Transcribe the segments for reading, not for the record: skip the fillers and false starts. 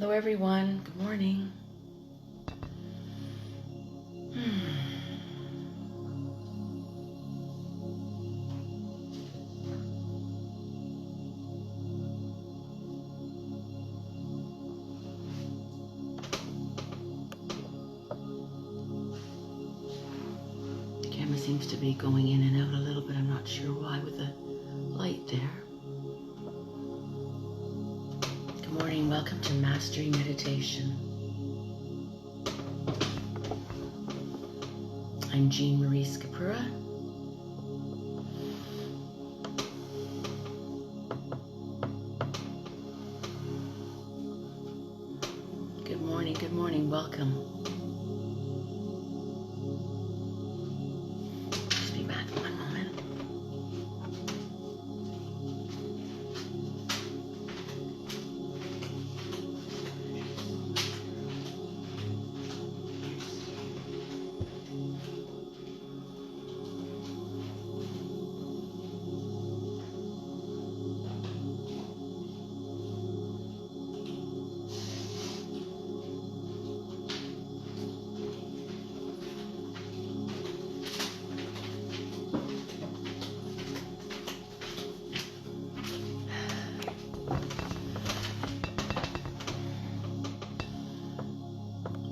Hello everyone, good morning. The camera seems to be going in and out a little bit. I'm not sure why with the light there. Good morning, welcome to Mastery Meditation. I'm Jean Marie Scapura. Good morning, welcome. Just be back one moment.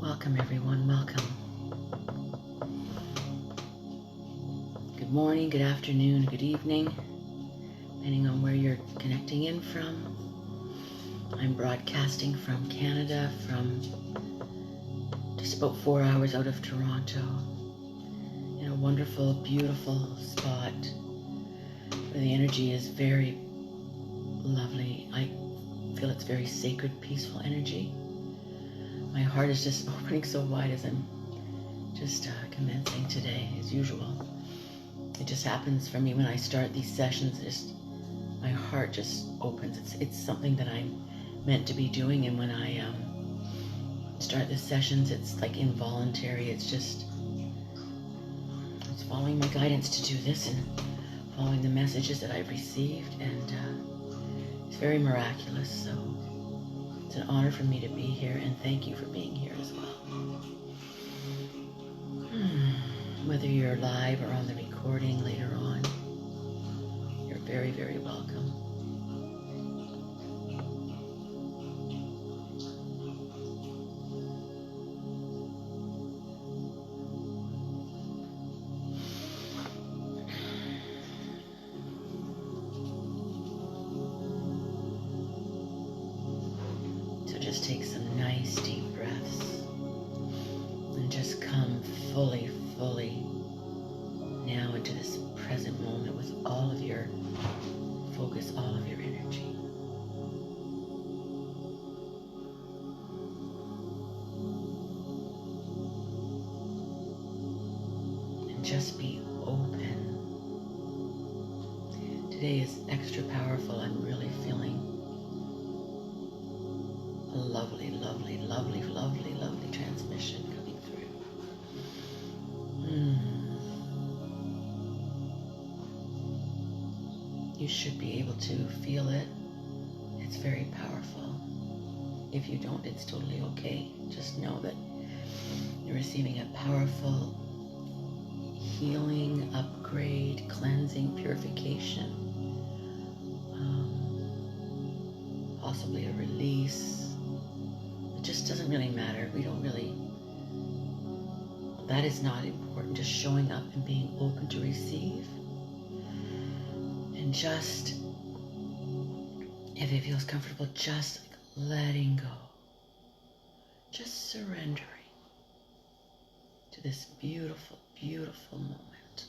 Welcome everyone, welcome. Good morning, good afternoon, good evening, depending on where you're connecting in from. I'm broadcasting from Canada, from just about 4 hours out of Toronto, in a wonderful, beautiful spot where the energy is very lovely. I feel it's very sacred, peaceful energy. My heart is just opening so wide as I'm just commencing today, as usual. It just happens for me when I start these sessions, my heart just opens. It's something that I'm meant to be doing, and when I start the sessions, it's like involuntary. It's following my guidance to do this and following the messages that I've received, and it's very miraculous. So it's an honor for me to be here, and thank you for being here as well. Whether you're live or on the recording later on, you're very, very welcome. So just take some nice deep breaths and just come fully now into this present moment with all of your focus, all of your energy. And just be open. Today is extra powerful. I'm really feeling a lovely, lovely, lovely, lovely, lovely transmission coming through. You should be able to feel it. It's very powerful. If you don't, it's totally okay. Just know that you're receiving a powerful healing, upgrade, cleansing, purification, possibly a release. It just doesn't really matter. That is not important. Just showing up and being open to receive. And just, if it feels comfortable, just letting go. Just surrendering to this beautiful, beautiful moment.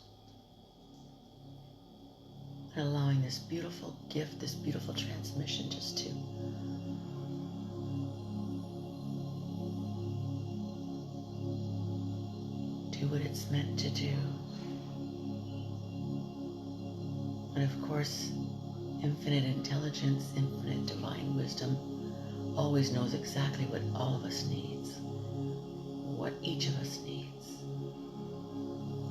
And allowing this beautiful gift, this beautiful transmission just to do what it's meant to do. And of course, infinite intelligence, infinite divine wisdom always knows exactly what all of us needs, what each of us needs.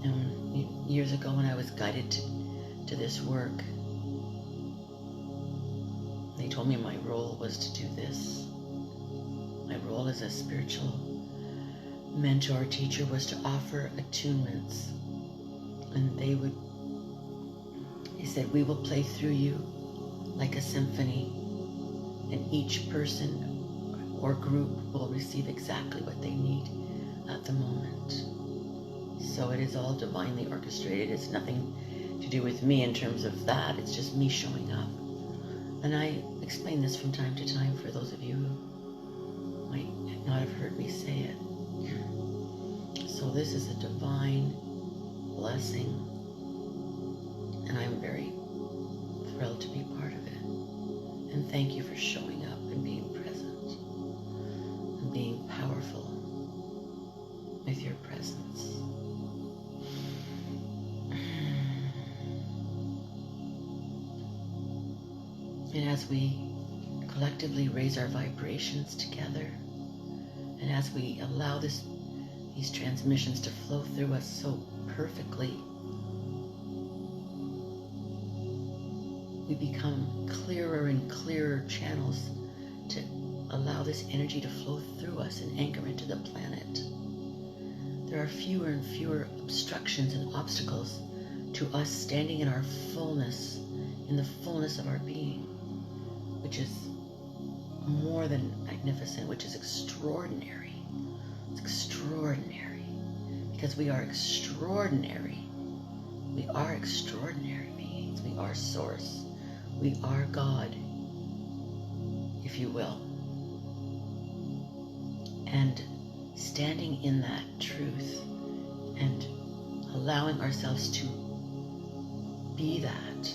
And years ago when I was guided to this work, they told me my role was to do this. My role as a spiritual mentor, teacher, was to offer attunements. And they said, we will play through you like a symphony, and each person or group will receive exactly what they need at the moment. So it is all divinely orchestrated. It's nothing to do with me in terms of that. It's just me showing up. And I explain this from time to time for those of you who might not have heard me say it. So this is a divine blessing, and I'm very thrilled to be part of it. And thank you for showing up and being present and being powerful with your presence. And as we collectively raise our vibrations together, and as we allow these transmissions to flow through us so perfectly, we become clearer and clearer channels to allow this energy to flow through us and anchor into the planet. There are fewer and fewer obstructions and obstacles to us standing in our fullness, in the fullness of our being, which is more than magnificent, which is extraordinary. It's extraordinary, because we are extraordinary. We are extraordinary beings. We are Source. We are God, if you will. And standing in that truth and allowing ourselves to be that.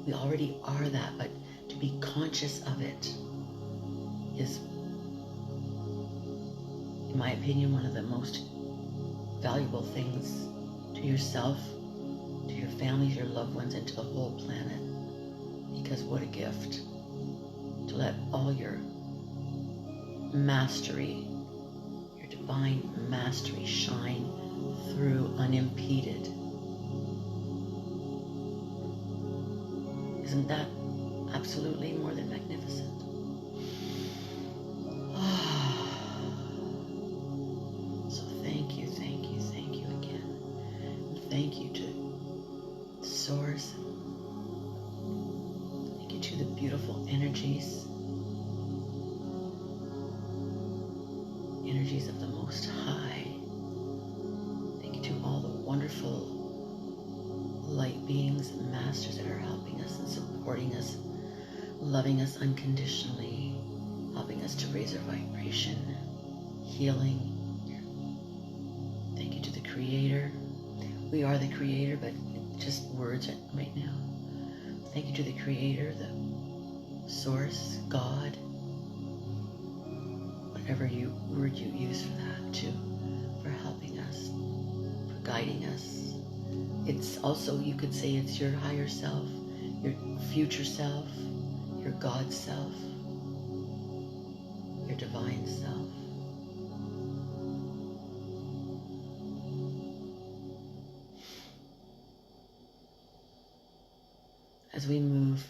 We already are that, but to be conscious of it is, in my opinion, one of the most valuable things to yourself, to your families, your loved ones, and to the whole planet. Because what a gift to let all your mastery, your divine mastery, shine through unimpeded. Isn't that absolutely more than magnificent? So thank you, thank you, thank you again. And thank you to Source. Thank you to the beautiful energies of the Most High. Thank you to all the wonderful light beings and masters that are helping us and supporting us, loving us unconditionally, helping us to raise our vibration, healing. Thank you to the Creator. We are the Creator, but just words right now. Thank you to the Creator, the Source, God, whatever word you use for that, too, for helping us, for guiding us. It's also, you could say, it's your higher self, your future self, your God self, your divine self. As we move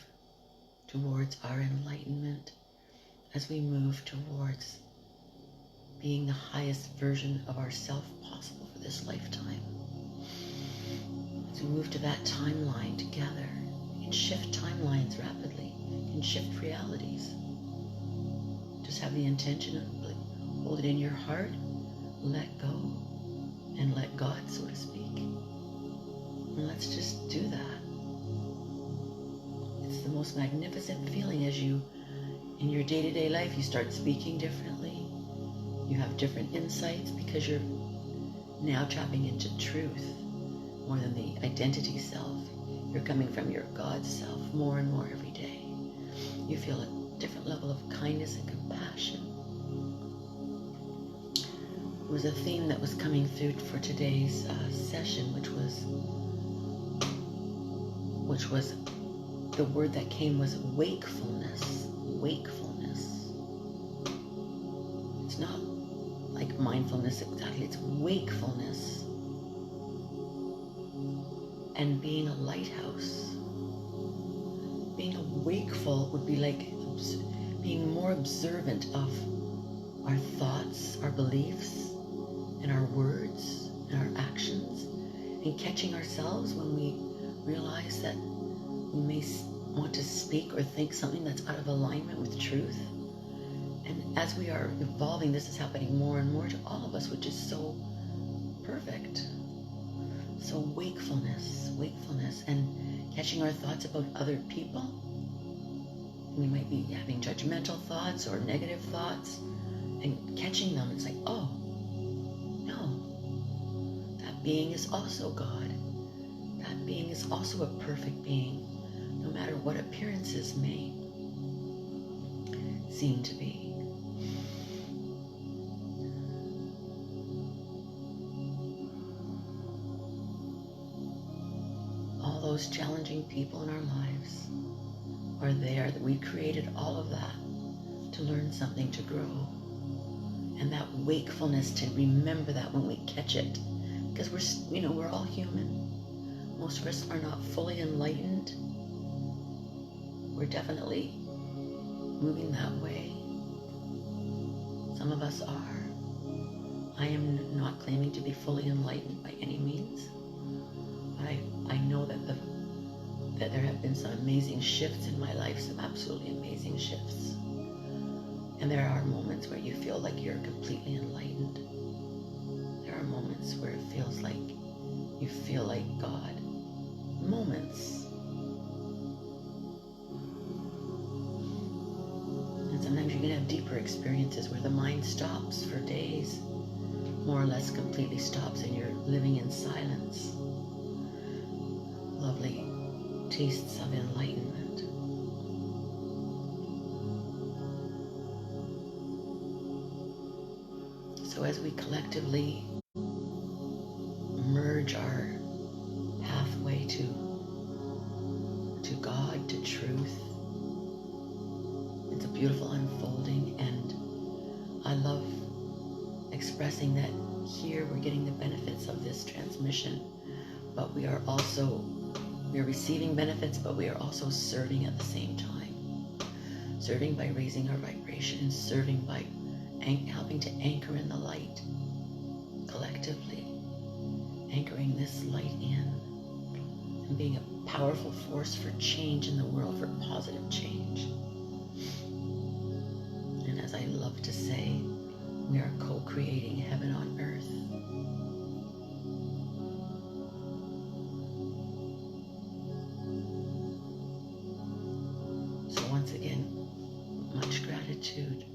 towards our enlightenment, as we move towards being the highest version of ourself possible for this lifetime, as we move to that timeline together, we can shift timelines rapidly, we can shift realities. Just have the intention of hold it in your heart, let go, and let God, so to speak. And let's just do that. It's the most magnificent feeling as you, in your day-to-day life, you start speaking differently. You have different insights because you're now tapping into truth more than the identity self. You're coming from your God self more and more every day. You feel a different level of kindness and compassion. There was a theme that was coming through for today's session, which was the word that came was wakefulness. Wakefulness. It's not like mindfulness exactly, it's wakefulness. And being a lighthouse. Being wakeful would be like being more observant of our thoughts, our beliefs, and our words and our actions, and catching ourselves when we realize that we may want to speak or think something that's out of alignment with truth. And as we are evolving, this is happening more and more to all of us, which is so perfect. So wakefulness, and catching our thoughts about other people. We might be having judgmental thoughts or negative thoughts, and catching them. It's like, oh, no, that being is also God. That being is also a perfect being, no matter what appearances may seem to be. All those challenging people in our lives are there, that we created all of that to learn something, to grow. And that wakefulness to remember that when we catch it, because we're all human. Most of us are not fully enlightened. We're definitely moving that way. Some of us are. I am not claiming to be fully enlightened by any means. I know that there have been some amazing shifts in my life, some absolutely amazing shifts. And there are moments where you feel like you're completely enlightened. There are moments where it feels like you feel like God. Moments. And sometimes you can have deeper experiences where the mind stops for days, more or less completely stops, and you're living in silence. Lovely tastes of enlightenment. So as we collectively merge our pathway to God, to truth, it's a beautiful unfolding, and I love expressing that here we're getting the benefits of this transmission, but we are receiving benefits, but we are also serving at the same time. Serving by raising our vibration, and serving by helping to anchor in the light collectively, anchoring this light in, and being a powerful force for change in the world, for positive change. And as I love to say, we are co-creating heaven on earth. So once again, much gratitude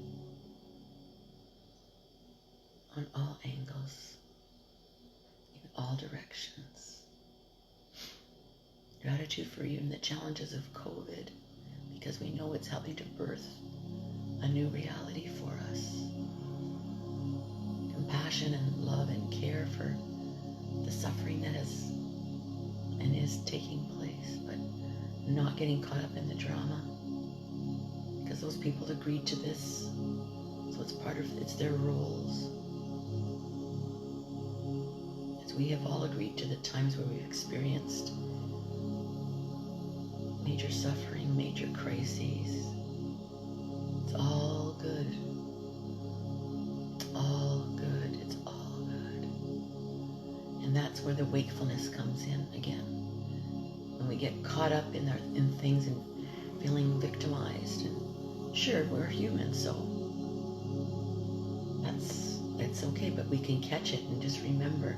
on all angles, in all directions. Gratitude for even the challenges of COVID, because we know it's helping to birth a new reality for us. Compassion and love and care for the suffering that is and is taking place, but not getting caught up in the drama, because those people agreed to this, so it's their roles. As we have all agreed to the times where we've experienced major suffering, major crises. It's all good. It's all good. It's all good. And that's where the wakefulness comes in again. When we get caught up in things and feeling victimized. And sure, we're human, so it's okay, but we can catch it and just remember,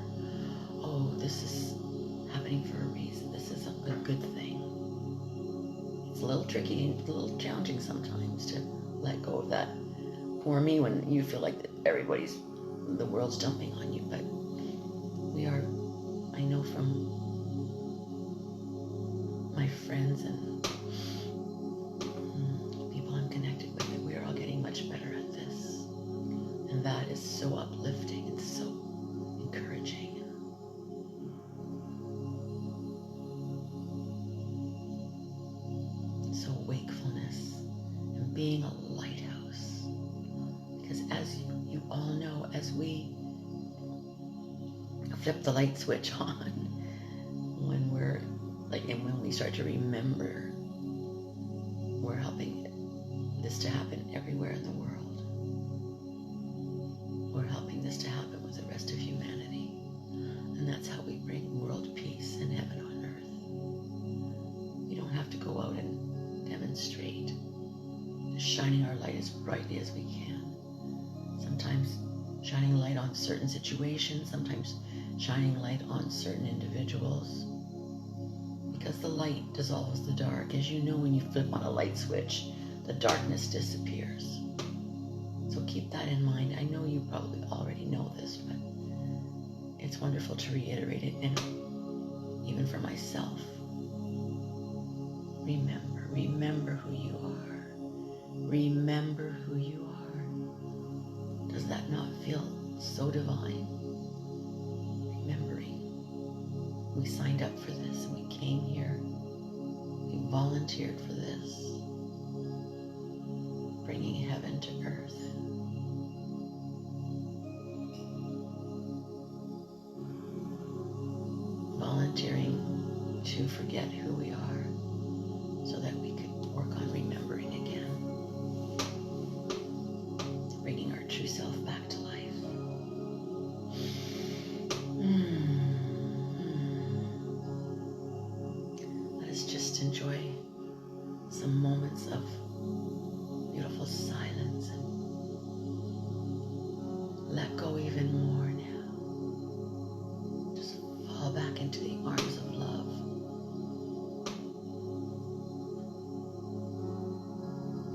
oh, this is happening for a reason. This is a good thing. It's a little tricky and a little challenging sometimes to let go of that for me when you feel like the world's dumping on you. But I know from my friends and people I'm connected with that we are all getting much better at this. And that is so uplifting and so encouraging. So wakefulness and being a lighthouse. Because as you all know, as we flip the light switch on, when we start to remember, we're helping this to happen everywhere in the world. this to happen with the rest of humanity. And that's how we bring world peace and heaven on earth. We don't have to go out and demonstrate, just shining our light as brightly as we can. Sometimes shining light on certain situations, sometimes shining light on certain individuals. Because the light dissolves the dark. As you know, when you flip on a light switch, the darkness disappears. So keep that in mind. I know you probably already know this, but it's wonderful to reiterate it, and even for myself. Remember who you are. Remember who you are. Does that not feel so divine? Remembering. We signed up for this and we came here. We volunteered for this. Bringing heaven to earth. Volunteering to forget who we are so that we could work on remembering again. Bringing our true self back to life. Let us just enjoy some moments of beautiful silence and let go even more now. Just fall back into the arms of love.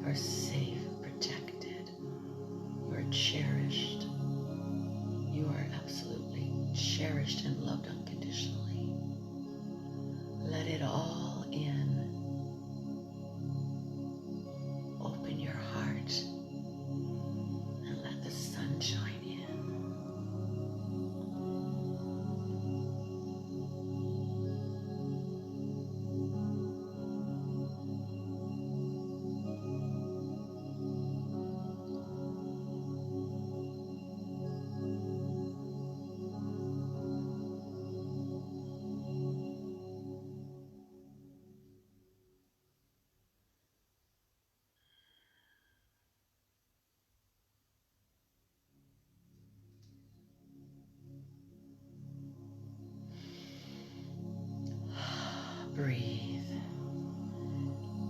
You're safe, protected. You are cherished. You are absolutely cherished and loved unconditionally. Let it all in. Open your heart and let the sun shine in. Breathe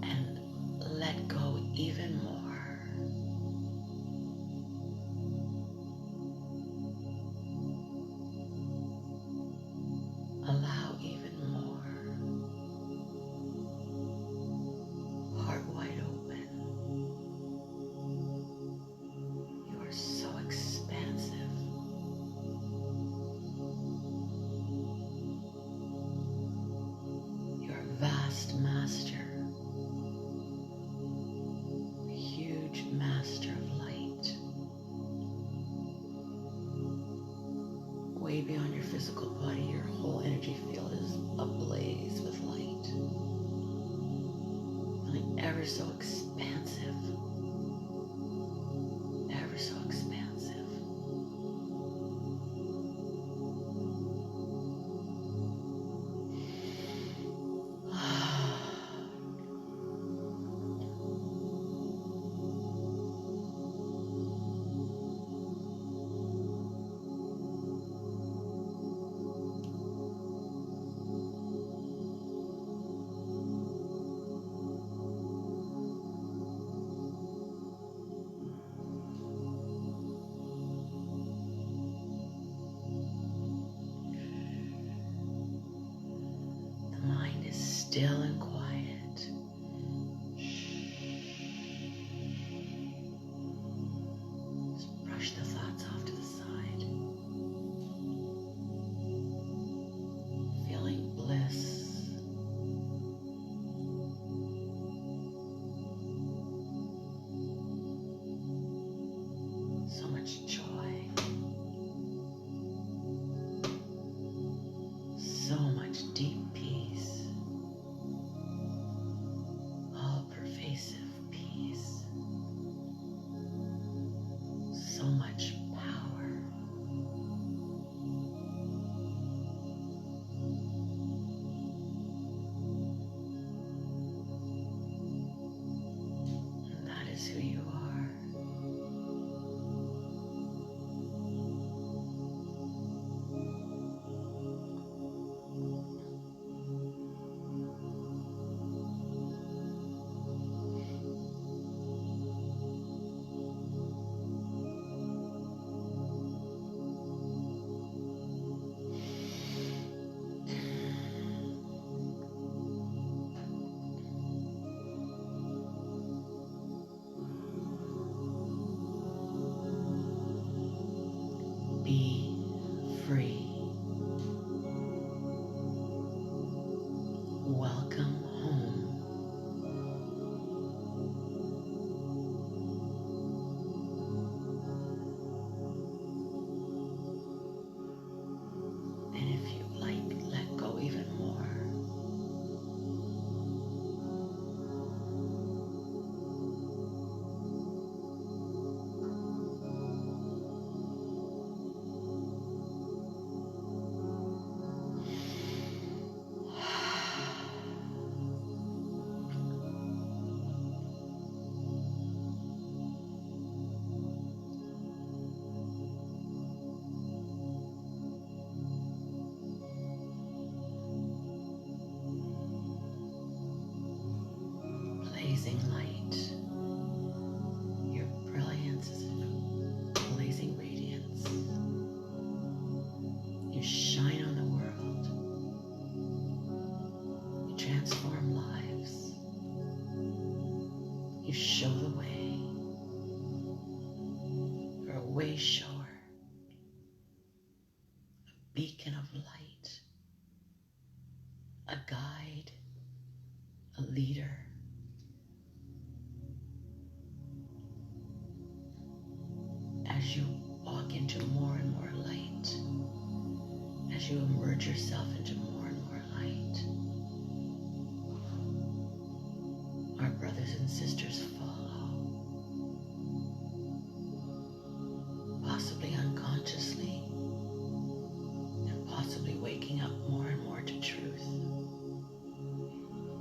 and let go even more. Allow even more. Heart wide open. You are so expansive. Vast master, huge master of light, way beyond your physical body. Your whole energy field is ablaze with light, feeling ever so expansive, ever so expansive. Still and quiet. Just brush the thoughts off to the side. Feeling bliss. So much joy. So much deep peace. Peace. So much power. And that is who you are. You show the way. You're a way shower, a beacon of light, a guide, a leader. As you walk into more and more light, as you immerse yourself into more and more light, our brothers and sisters follow, possibly unconsciously, and possibly waking up more and more to truth.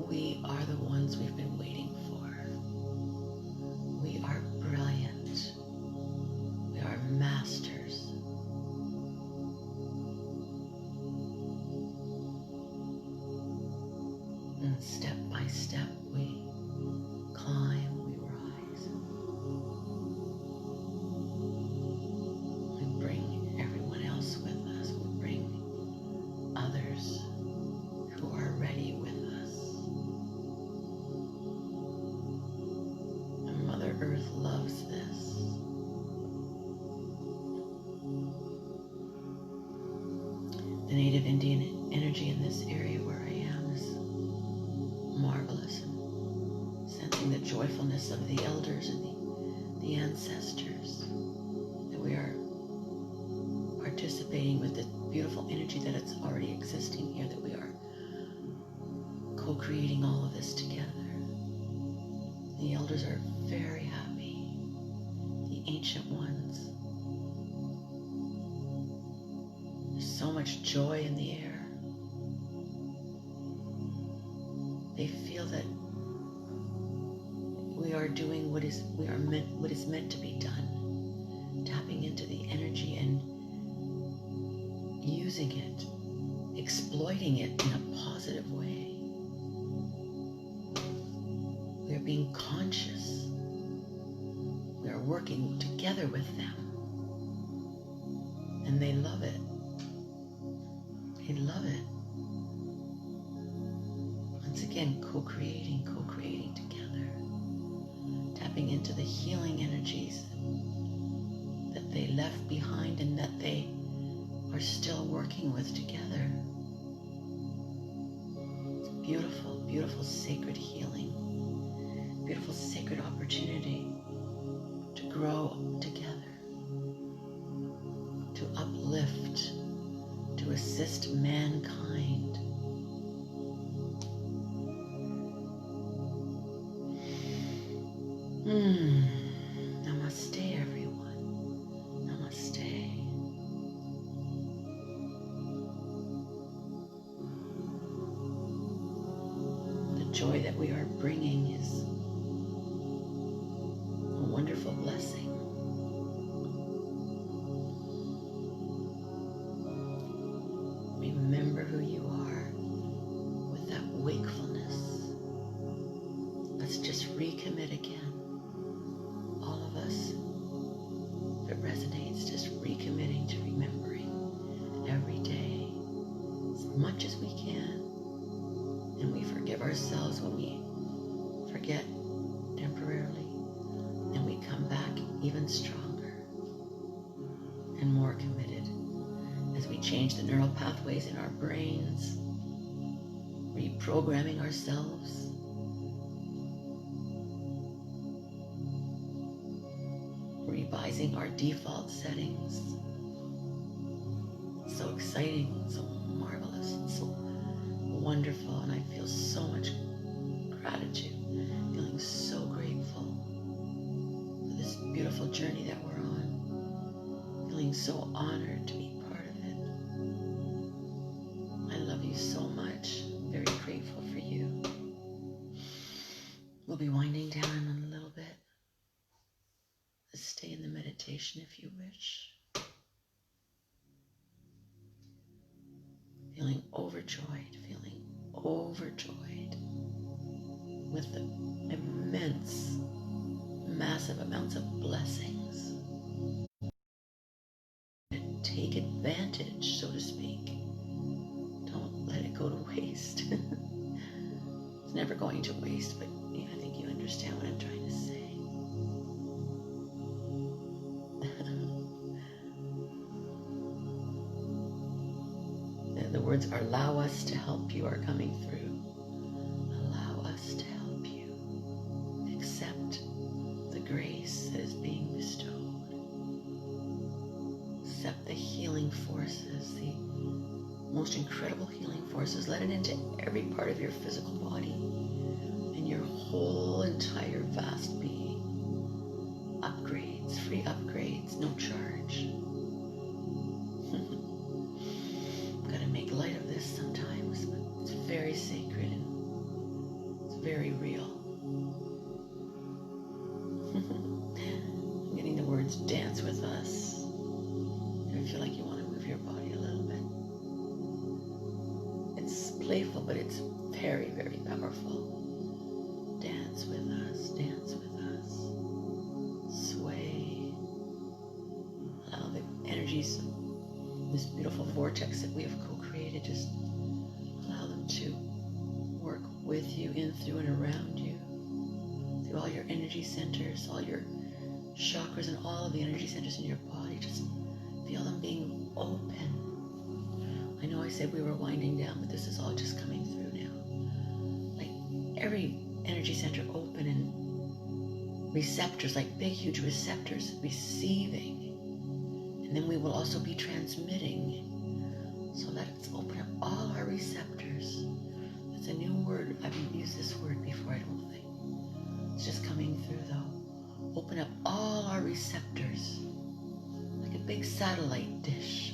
We are the ones we've been waiting for. We are brilliant. We are masters. And step by step we climb, we rise. We bring everyone else with us. We bring others who are ready with us. And Mother Earth loves this. The native Indian energy in this area where I am is marvelous, and sensing the joyfulness of the elders and the ancestors, that we are participating with the beautiful energy that it's already existing here, that we are co-creating all of this together. The elders are very happy, the ancient ones. There's so much joy in the air. They feel that we are doing what is meant to be done, tapping into the energy and using it, exploiting it in a positive way. We are being conscious. We are working together with them, and they love it. They love it. Once again, co-creating together, tapping into the healing energies that they left behind and that they are still working with together. It's beautiful, beautiful sacred healing, beautiful sacred opportunity to grow together, to uplift, to assist mankind. Namaste, everyone. Namaste. The joy that we are bringing is a wonderful blessing. Remember who you are with that wakefulness. Let's just recommit again. All of us, if it resonates, just recommitting to remembering every day as much as we can. And we forgive ourselves when we forget temporarily. And we come back even stronger and more committed as we change the neural pathways in our brains, reprogramming ourselves, revising our default settings. It's so exciting, so marvelous, and so wonderful, and I feel so much gratitude, feeling so grateful for this beautiful journey that we're on, feeling so honored to be part of it. I love you so much. I'm very grateful for you. We'll be winding down in a little bit. Stay in the meditation if you wish. Feeling overjoyed with the immense, massive amounts of blessings. Take advantage, so to speak. Don't let it go to waste. It's never going to waste, but I think you understand what I'm trying to say. words allow us to help you are coming through. Allow us to help you. Accept the grace that is being bestowed. Accept the healing forces, the most incredible healing forces. Let it into every part of your physical body and your whole entire vast being. Upgrades, free upgrades, no charge. Gotta make light of this sometimes, but it's very sacred and it's very real. I'm getting the words dance with us. I feel like you want to move your body a little bit. It's playful, but it's very, very powerful. Dance with us, dance with us. Sway. Allow the energies of this beautiful vortex that we have co-created, just allow them to work with you, in, through, and around you. Through all your energy centers, all your chakras, and all of the energy centers in your body. Just feel them being open. I know I said we were winding down, but this is all just coming through now. Like every energy center open and receptors, like big, huge receptors, receiving. And then we will also be transmitting so that it's open up all our receptors. That's a new word. I haven't used this word before, I don't think. It's just coming through though. Open up all our receptors like a big satellite dish.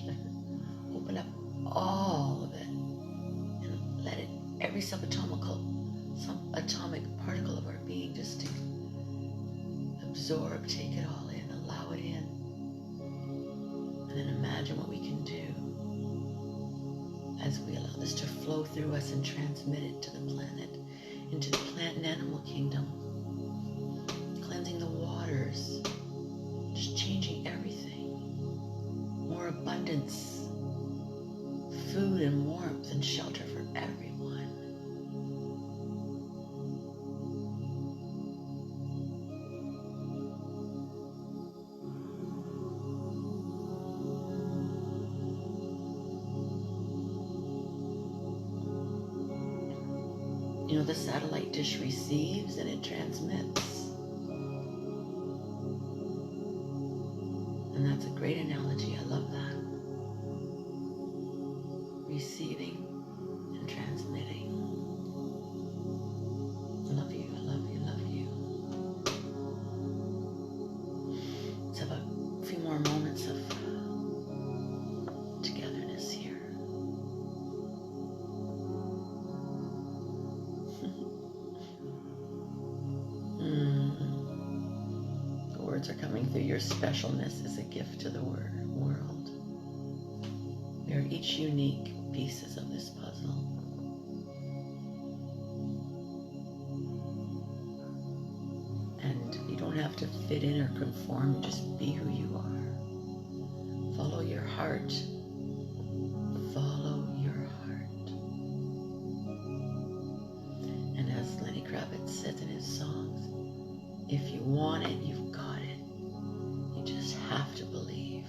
Open up all of it and let it, every subatomic particle of our being, just absorb, take it all in, allow it in. And then imagine what we can do as we allow this to flow through us and transmit it to the planet, into the plant and animal kingdom, cleansing the waters, just changing everything. More abundance, food and warmth and shelter for everyone. You know, the satellite dish receives and it transmits. And that's a great analogy. I love that. Receiving and transmitting. I love you, I love you, love you. Let's have a few more moments of togetherness here. The words are coming through. Your specialness is a gift to the world. We are each unique pieces of this puzzle. And you don't have to fit in or conform, just be who you are. Follow your heart. Follow your heart. And as Lenny Kravitz says in his songs, if you want it, you've got it. You just have to believe.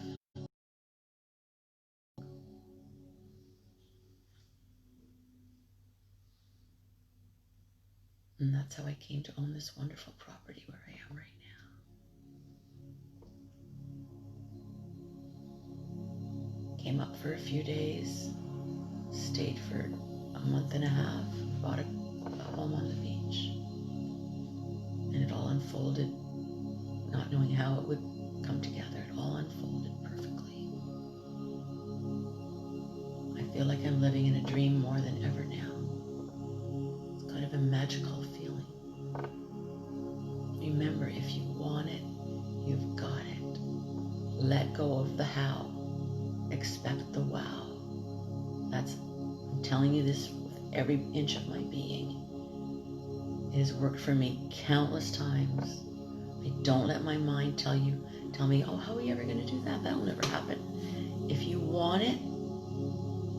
And that's how I came to own this wonderful property where I am right now. Came up for a few days, stayed for a month and a half, bought a home on the beach. And it all unfolded, not knowing how it would come together. It all unfolded perfectly. I feel like I'm living in a dream more than ever now. It's kind of a magical feeling. Remember, if you want it, you've got it. Let go of the how. Expect the wow. I'm telling you this with every inch of my being. It has worked for me countless times. I don't let my mind tell me, oh, how are you ever going to do that? That will never happen. If you want it,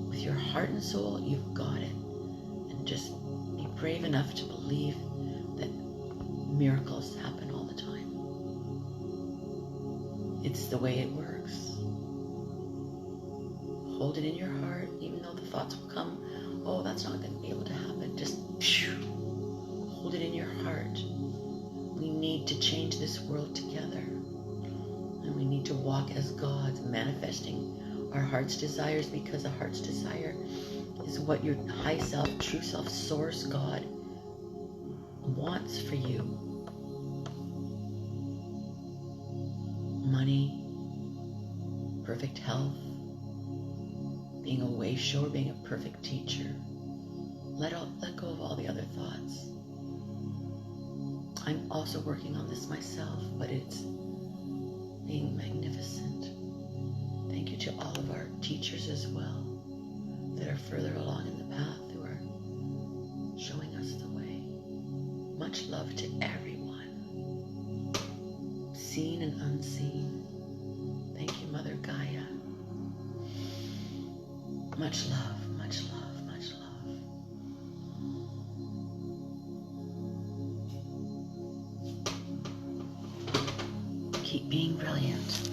with your heart and soul, you've got it. And just be brave enough to believe that miracles happen all the time. It's the way it works. hold it in your heart, even though the thoughts will come, oh, that's not going to be able to happen. Just hold it in your heart. We need to change this world together. And we need to walk as gods, manifesting our heart's desires, because a heart's desire is what your high self, true self, source, God wants for you. Money, perfect health, being a way shower, being a perfect teacher. Let go of all the other thoughts. I'm also working on this myself, but it's being magnificent. Thank you to all of our teachers as well that are further along in the path, who are showing us the way. Much love to everyone, seen and unseen. Thank you, Mother Gaia. Much love, much love, much love. Keep being brilliant.